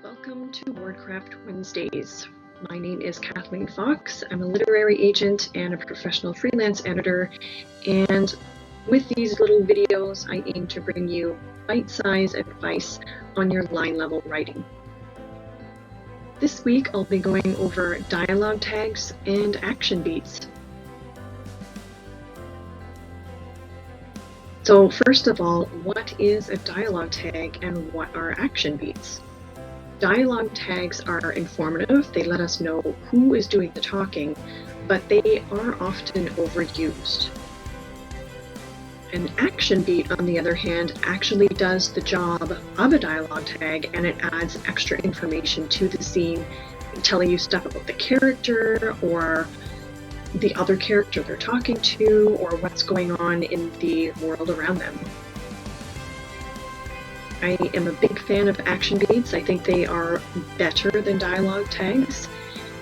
Welcome to Wordcraft Wednesdays. My name is Kathleen Fox. I'm a literary agent and a professional freelance editor, and with these little videos, I aim to bring you bite-sized advice on your line-level writing. This week, I'll be going over dialogue tags and action beats. So first of all, what is a dialogue tag and what are action beats? Dialogue tags are informative. They let us know who is doing the talking, but they are often overused. An action beat, on the other hand, actually does the job of a dialogue tag, and it adds extra information to the scene, telling you stuff about the character or the other character they're talking to, or what's going on in the world around them. I am a big fan of action beats. I think they are better than dialogue tags.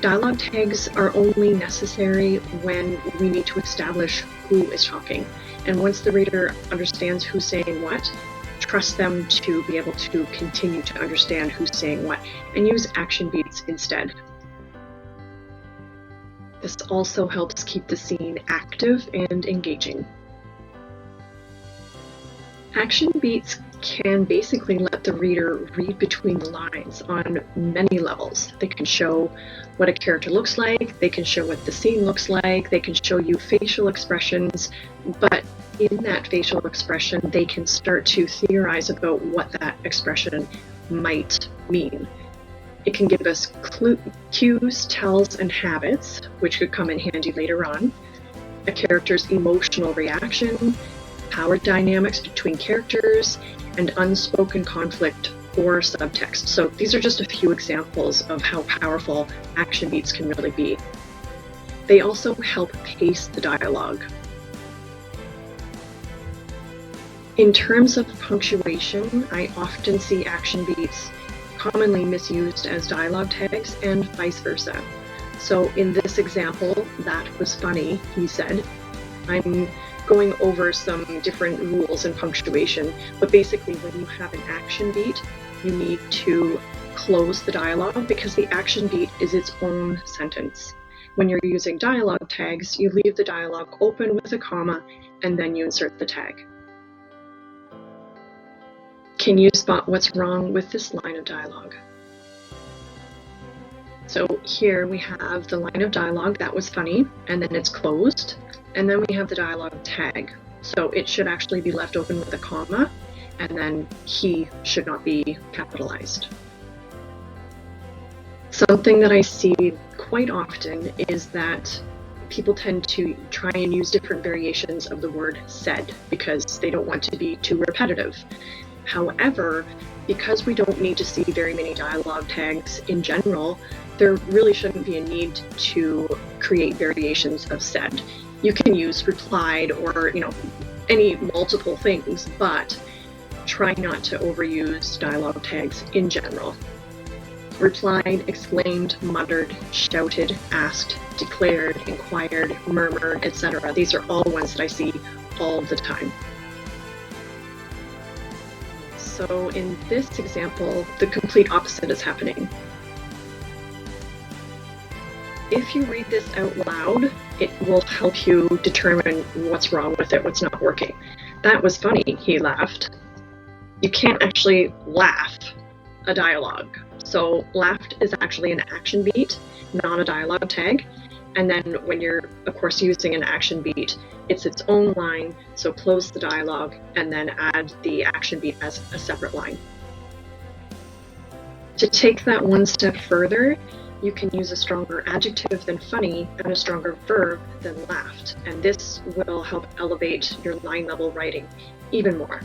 Dialogue tags are only necessary when we need to establish who is talking. And once the reader understands who's saying what, trust them to be able to continue to understand who's saying what, and use action beats instead. This also helps keep the scene active and engaging. Action beats can basically let the reader read between the lines on many levels. They can show what a character looks like, they can show what the scene looks like, they can show you facial expressions, but in that facial expression, they can start to theorize about what that expression might mean. It can give us cues, tells, and habits, which could come in handy later on, a character's emotional reaction, power dynamics between characters, and unspoken conflict or subtext. So these are just a few examples of how powerful action beats can really be. They also help pace the dialogue. In terms of punctuation, I often see action beats commonly misused as dialogue tags and vice versa. So in this example, "That was funny," he said. I'm going over some different rules in punctuation, but basically when you have an action beat, you need to close the dialogue because the action beat is its own sentence. When you're using dialogue tags, you leave the dialogue open with a comma and then you insert the tag. Can you spot what's wrong with this line of dialogue? So here we have the line of dialogue, "That was funny," and then it's closed. And then we have the dialogue tag. So it should actually be left open with a comma, and then "he" should not be capitalized. Something that I see quite often is that people tend to try and use different variations of the word "said" because they don't want to be too repetitive. However, because we don't need to see very many dialogue tags in general, there really shouldn't be a need to create variations of "said." You can use "replied" or any multiple things, but try not to overuse dialogue tags in general. Replied, exclaimed, muttered, shouted, asked, declared, inquired, murmured, etc. These are all ones that I see all the time. So in this example, the complete opposite is happening. If you read this out loud, it will help you determine what's wrong with it, what's not working. "That was funny," he laughed. You can't actually laugh a dialogue. So laughed is actually an action beat, not a dialogue tag. And then when you're, of course, using an action beat, it's its own line, so close the dialogue and then add the action beat as a separate line. To take that one step further, you can use a stronger adjective than funny and a stronger verb than laughed, and this will help elevate your line level writing even more.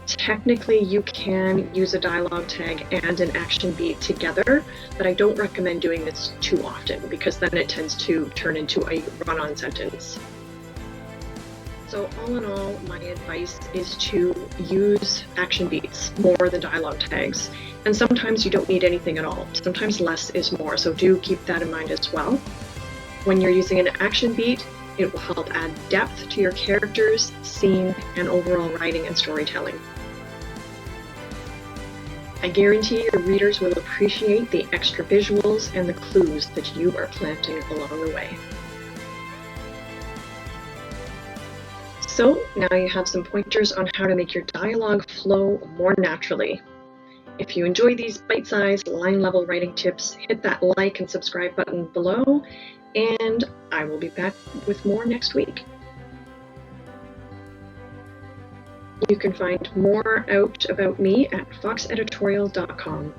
Technically, you can use a dialogue tag and an action beat together, but I don't recommend doing this too often because then it tends to turn into a run-on sentence. So all in all, my advice is to use action beats more than dialogue tags. And sometimes you don't need anything at all. Sometimes less is more, so do keep that in mind as well. When you're using an action beat, it will help add depth to your characters, scene, and overall writing and storytelling. I guarantee your readers will appreciate the extra visuals and the clues that you are planting along the way. So now you have some pointers on how to make your dialogue flow more naturally. If you enjoy these bite-sized line-level writing tips, hit that like and subscribe button below, and I will be back with more next week. You can find more out about me at foxeditorial.com.